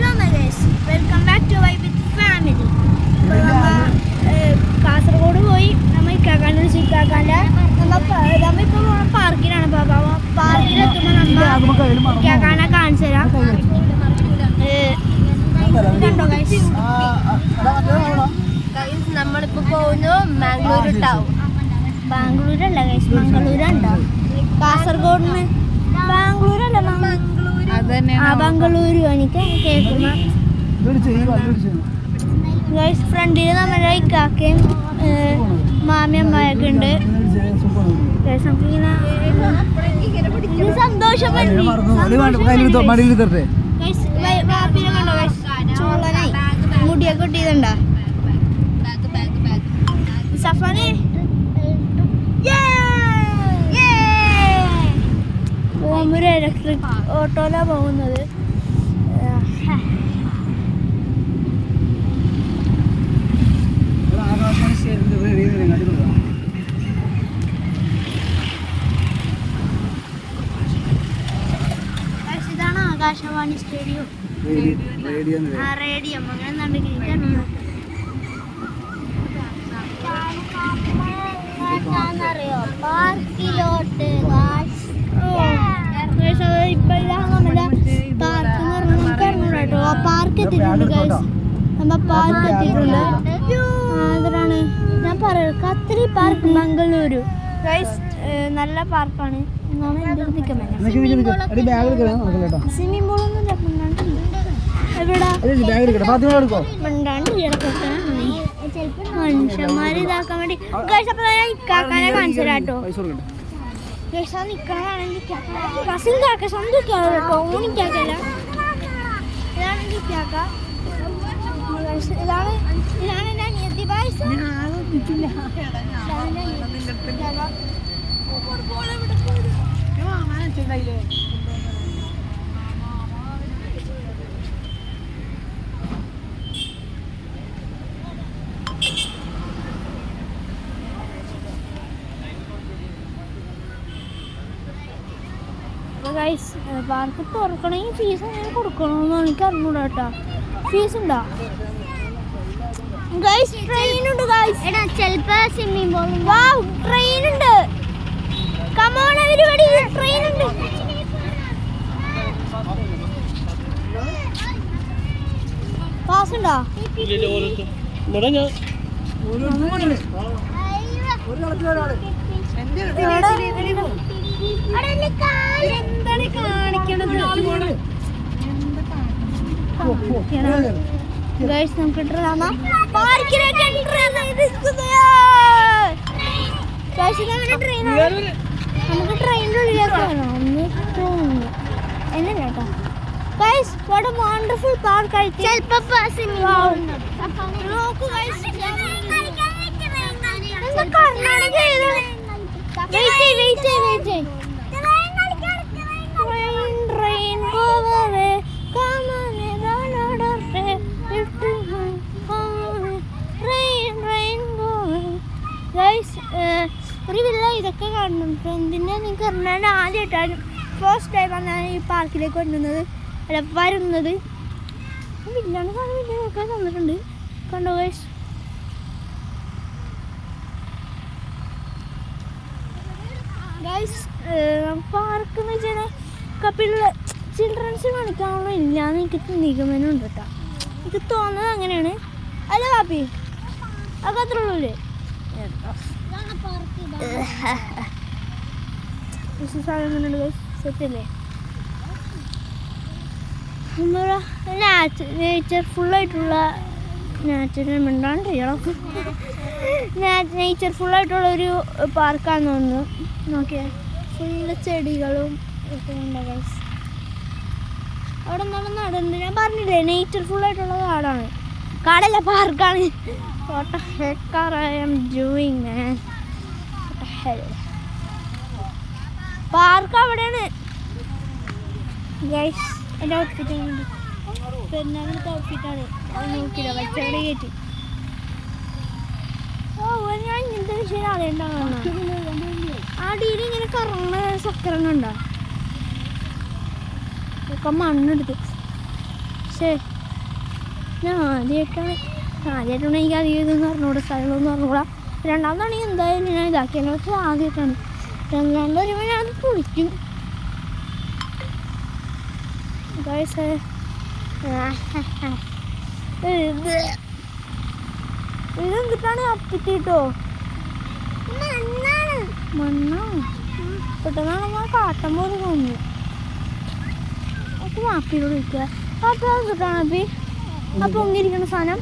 Welcome back to Y with family. Kasaragod പോയി നമ്മൾ ഇക്കാക്കാൻ്റെ ഇക്കാക്കാൻ്റെ നമ്മളിപ്പോൾ പാർക്കിലാണ്. പാർക്കിലെത്തുമ്പോൾ നമ്മൾ ഇക്കാക്കാനെ കാണിച്ചു തരാം. കണ്ടോ ഗൈസ്, നമ്മളിപ്പോൾ പോകുന്നു ബാംഗ്ലൂർ ടൗൺ. ബാംഗ്ലൂരല്ല ഗൈസ്, മംഗളൂരുണ്ടോ? കാസർഗോഡിന് ബാംഗ്ലൂരല്ല, ബംഗളൂരു. എനിക്ക് കേൾക്കുന്ന ഗൈസ് ഫ്രണ്ടിൽ നമ്മുടെ ഇക്കാക്കയും മാമിയമ്മയൊക്കെ ഉണ്ട്. സന്തോഷം ചൂളനായി മുടിയൊക്കെ കിട്ടിയതുണ്ടോ സഫാനെ? ഒരു ഇലക്ട്രിക് ഓട്ടോയിലാണ് പോകുന്നത്. ഇതാണ് ആകാശവാണി സ്റ്റേഡിയം, റേഡിയം അങ്ങനെ അറിയോ പാർക്കിലോട്ട്. പാർക്ക് എത്തിയിട്ടുണ്ട് ഗൈസ്, നമ്മ പാർക്ക് എത്തിയിട്ടുണ്ട്. അതാണ് ഞാൻ പറയുന്നത്, കത്രി പാർക്ക് മംഗളൂരു ഗൈസ്. നല്ല പാർക്കാണ്. സ്വിമ്മിംഗ് പൂളൊന്നും മനുഷ്യന്മാര് ഇതാക്കാൻ വേണ്ടി ഗൈസ്. അപ്പൊ ഇക്കാക്കാനെ കാണിച്ചു തരാം കേട്ടോ. നിക്കണതാണെങ്കിൽ കേട്ടോ, ഊണിക്കാക്കല്ല. ഇതാണ് ഇക്കാക്ക, ഇതാണ് എൻ്റെ അനിയത്തി. ഗൈസ് പാർക്ക് തുറക്കണമെങ്കിൽ ഫീസ് അങ്ങനെ കൊടുക്കണമെന്ന് എനിക്ക് അറിഞ്ഞൂടാ കേട്ടോ. ഫീസ് ഉണ്ടോ ഗൈസ്? ട്രെയിൻ ഉണ്ട് ഗൈസ്. ചിലപ്പോൾ സ്വിമ്മിംഗ് പൂൾ. വാവ്, ട്രെയിൻ ഉണ്ട്. കമോൺ എവരിബഡി, ട്രെയിൻ ഉണ്ട്. പാസ് ഉണ്ടോ? എന്താണ് കാണിക്കണത് ഗൈസ്? നമുക്ക് പാർക്കിലേക്ക് നമുക്ക് ട്രെയിനിൻ്റെ ഉള്ളിലേക്കാണോ ഒന്ന് തോന്നുന്നു എന്നല്ല കേട്ടോ guys. What A wonderful park. Karnataka ഒരു വില്ല ഇതൊക്കെ കാണുന്നുണ്ട്. എന്തിനാ നിങ്ങൾക്ക് കർണാടക ആദ്യമായിട്ടാണ് ഫസ്റ്റ് ടൈമാണ് ഞാൻ ഈ പാർക്കിലേക്ക് കൊണ്ടുവന്നത്, അല്ല വരുന്നത്. വില്ലാണ് വില്ലൊക്കെ തന്നിട്ടുണ്ട്. കണ്ടോ ഗൈസ്? ഗൈസ് പാർക്ക് എന്ന് വെച്ചാൽ കപ്പിലുള്ള ചിൽഡ്രൻസ് കളിക്കാനുള്ള ഇല്ലയെന്ന് എനിക്ക് നിഗമനമുണ്ട് കേട്ടോ. എനിക്ക് തോന്നുന്നത് അങ്ങനെയാണ്. അല്ല കാപ്പി അതൊക്കെ അത്ര ഉള്ളൂല്ലേ? സെറ്റല്ലേ? നമ്മുടെ നേച്ചർ ഫുള്ളായിട്ടുള്ള മിണ്ടാണ്ട് ചെയ്യണം. നേച്ചർ ഫുള്ളായിട്ടുള്ളൊരു പാർക്കാന്ന് തോന്നുന്നു. നോക്കിയേ, ഫുള്ള് ചെടികളും ഒക്കെ ഉണ്ട് ഗൈസ്. അവിടെ നിന്നാണ് നടന്നത്. ഞാൻ പറഞ്ഞില്ലേ, നേച്ചർ ഫുള്ളായിട്ടുള്ള കാടാണ്. കാടല്ല, പാർക്കാണ്. What the heck are I am doing, man? What the hell? Park അവിടെയാണ് ഗൈസ്. എൻ്റെ ഔട്ട്ഫിറ്റാണ്, പെരുന്നാളിൻ്റെ ഔട്ട്ഫിറ്റാണ്. അത് നോക്കില്ല, വച്ചവിടെ കയറ്റി. ഓ, ഞാൻ ഇങ്ങനത്തെ വിഷയം അറിയണ്ടാവുന്ന ആ ഡീല് ഇങ്ങനെ കറങ്ങുന്ന ചക്രം കണ്ടോ? ഒക്കെ മണ്ണെടുത്ത് പക്ഷേ ഞാൻ ആദ്യമായിട്ടാണ് എനിക്ക് അധികം ഇതെന്ന് പറഞ്ഞുകൂടെ സ്ഥലങ്ങളൊന്നും പറഞ്ഞുകൂടാ. രണ്ടാമതാണെങ്കിൽ എന്തായാലും ഞാൻ ഇതാക്കിയത്, പക്ഷേ ആദ്യമായിട്ടാണ്. രണ്ടാമത് വരുമ്പോൾ ഞാനത് കുളിക്കും. ഇതെന്തിട്ടാണ് അപ്പിത്തിട്ടോ മണ്ണോ പെട്ടെന്നാണ് കാട്ടം പോലെ തോന്നുന്നു. അപ്പൊ മാപ്പിയോട് ചോദിക്കുക അപ്പൊ എന്തിട്ടാണ് അപ്പി ആ പൊങ്ങിയിരിക്കുന്ന സാധനം?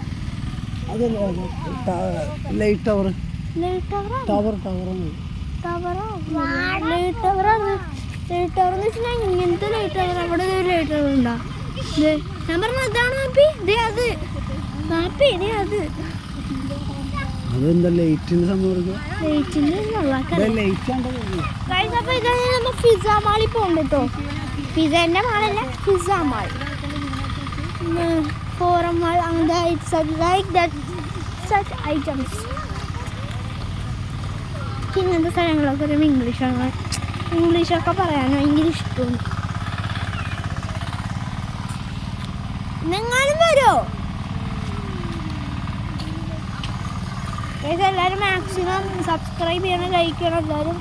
ലൈറ്റ് ടവർ ലൈറ്റ് ടവറാണ്. ടവർ ടവറാണ് ലൈറ്റ് ടവറാണ്. ലൈറ്റ് ടവർ എന്ന് വെച്ചാൽ ഇങ്ങനത്തെ ലൈറ്റ് ടവർ. അവിടെ ഒരു ലൈറ്റ് ടവർ ഉണ്ടോ? ഞാൻ പറഞ്ഞ അതാണ് മാപ്പി. ഇതേ അത് മാപ്പി, ഇതേ അത്. അതെന്താ ലൈറ്റിന്റെ സംഭവം? ലൈറ്റിന്റെ ലൈറ്റ് അപ്പൊ ഇതാണ് നമ്മ പിസ്സ മാളിൽ പോകണ്ട കേട്ടോ. പിസ്സന്റെ മാളല്ല, പിസ്സ മാൾ, ഫോറം മാൾ, അങ്ങനത്തെ ലൈക്ക് ദാറ്റ് സച്ച് ഐറ്റംസ്. ഇങ്ങനത്തെ സ്ഥലങ്ങളൊക്കെ വരുമ്പോൾ ഇംഗ്ലീഷൊക്കെ പറയാനോ ഭയങ്കര ഇഷ്ടമാണ്. നിങ്ങളും വരുമോ? എല്ലാവരും മാക്സിമം സബ്സ്ക്രൈബ് ചെയ്യണം, ലൈക്ക് ചെയ്യണം. എല്ലാവരും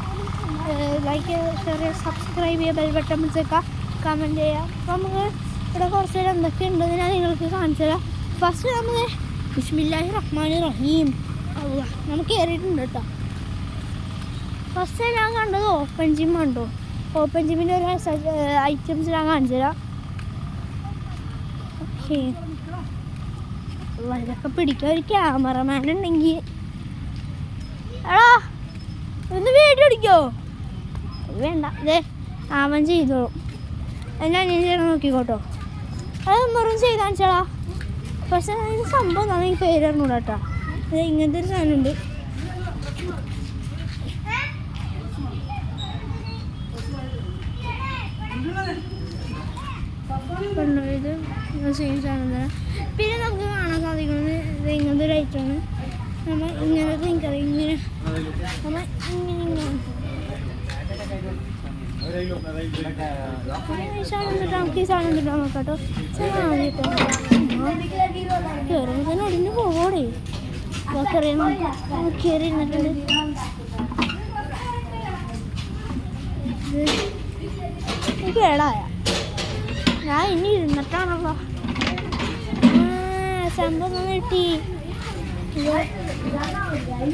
ലൈക്ക് ചെയ്യുക, ഷെയർ ചെയ്യുക, സബ്സ്ക്രൈബ് ചെയ്യുക, ബെൽ ബട്ടൺ വെച്ചേക്കുക, കമൻറ്റ് ചെയ്യുക. അപ്പോൾ നമുക്ക് ഇവിടെ കുറച്ച് നേരം എന്തൊക്കെ ഉണ്ടെന്ന് ഞാൻ നിങ്ങൾക്ക് കാണിച്ചു തരാം. ഫസ്റ്റ് നമുക്ക് ബിസ്മില്ലാഹി റഹ്മാനി റഹീം നമുക്ക് കയറിയിട്ടുണ്ട് കേട്ടോ. ഫസ്റ്റ് ഞാൻ കണ്ടത് ഓപ്പൺ ജിം കണ്ടോ. ഓപ്പൺ ജിമ്മിൻ്റെ ഒരു ഐറ്റംസ് ഞാൻ കാണിച്ചു തരാം. ഓക്കെ, ഇതൊക്കെ പിടിക്കാൻ ഒരു ക്യാമറമാൻ ഉണ്ടെങ്കിൽ എടാ ഒന്ന് വീഡിയോ അടിക്കോ? വേണ്ട, അതെ അവൻ ചെയ്തോളൂ. എന്നാ ഞാൻ ചെയ്യണം നോക്കിക്കോട്ടോ. അത് മറും ചെയ്താൽ വെച്ചാടാ. പക്ഷെ അതിന് സംഭവം എന്താണ് എനിക്ക് പേര് അറിഞ്ഞൂടാ കേട്ടോ. അത് ഇങ്ങനത്തെ ഒരു സാധനമുണ്ട്. ഇത് സെയിം സാധനം തന്നെ. പിന്നെ നമുക്ക് കാണാൻ സാധിക്കുന്നത് ഇത് ഇങ്ങനത്തെ ഒരു ഐറ്റമാണ്. നമ്മൾ ഇങ്ങനത്തെ എനിക്കറിയാം, ഇങ്ങനെ നമ്മൾ ഇങ്ങനെ നമുക്ക് ഈ സാധനം കിട്ടാൻ നോക്കാട്ടോ. കയറുമ്പോൾ തന്നെ ഒടിഞ്ഞ് പോകോടെ. കയറി ഇരുന്നിട്ടുണ്ട്. കേടായ ഞാൻ ഇനി ഇരുന്നിട്ടാണല്ലോ സംഭവം കിട്ടി.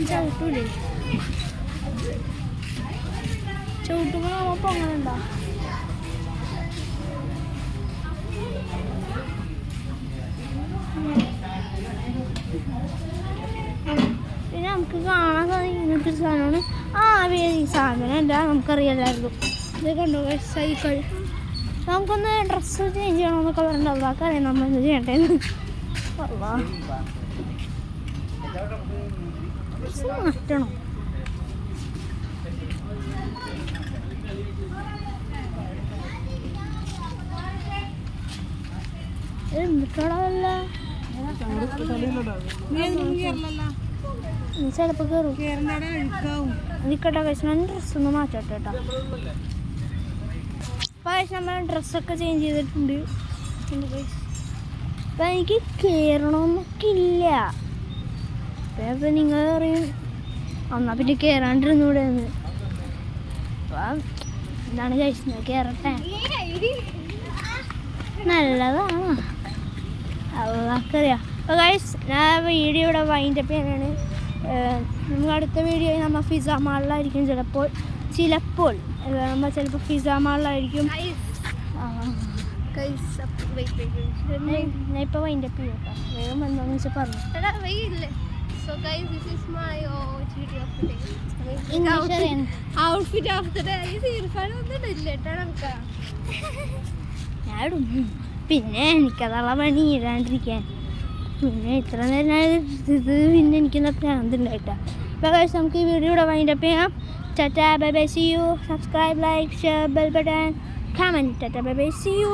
ചവിട്ടൂലേ? ചവിട്ടുമ്പോൾ നമുക്ക് അങ്ങനെ ഉണ്ടോ? പിന്നെ നമുക്ക് കാണാൻ സാധിക്കുന്നൊരു സാധനമാണ്. ഈ സാധനം അല്ല, നമുക്കറിയാമായിരുന്നു. ഇത് കണ്ടോ സൈക്കിൾ. നമുക്കൊന്ന് ഡ്രസ്സ് ചേഞ്ച് ചെയ്യണമെന്നൊക്കെ പറഞ്ഞിട്ടുണ്ടാവും. അറിയാം നമ്മൾ എന്ത് ചെയ്യണ്ടേന്ന്. ഡ്രസ്സ് മാറ്റണം. എന്തിട്ടോടല്ല ചിലപ്പോൾ കയറും. നിൽക്കട്ടെ കഴിച്ച് ഞാൻ ഡ്രസ്സൊന്ന് മാറ്റട്ടെ കേട്ടോ. അപ്പോൾ നമ്മൾ ഡ്രസ്സൊക്കെ ചേഞ്ച് ചെയ്തിട്ടുണ്ട്. അപ്പം എനിക്ക് കയറണമെന്നൊക്കെ ഇല്ല. അപ്പം നിങ്ങൾ പറയും എന്നാൽ പിന്നെ കയറാണ്ടിരുന്നൂടെ എന്ന്. അപ്പം എന്താണ് കഴിച്ചത്? കയറട്ടെ, നല്ലതാണ്, അവർക്കറിയാം. അപ്പോൾ ഗൈസ് ഞാൻ വീഡിയോ ഇവിടെ വൈൻഡപ്പ് ചെയ്യാനാണ്. നമുക്ക് അടുത്ത വീഡിയോ നമ്മൾ പിസ്സ മാളിലായിരിക്കും. ചിലപ്പോൾ നമ്മൾ ചിലപ്പോൾ പിസ്സ മാളിലായിരിക്കും. ഞാൻ ഇപ്പോൾ വൈൻഡപ്പ് ചെയ്യും കേട്ടോ. വേഗം എന്താണെന്ന് വെച്ചാൽ പറഞ്ഞു. So guys, this is my outfit of the day. Outfit of the day. ഞാൻ ഇടും. പിന്നെ എനിക്കതുള്ള പണി ഇടാണ്ടിരിക്കാൻ. പിന്നെ ഇത്ര നേരം ഇത് പിന്നെ എനിക്കെന്താ പ്രാന്തുണ്ടായിട്ടാ. അപ്പോൾ ഗൈസ് നമുക്ക് ഈ വീഡിയോ ഇവിടെ വൈൻഡപ്പ് ചെയ്യാം. Tata bye bye, see you. Subscribe, like, share, bell button, comment. Tata bye bye, see U.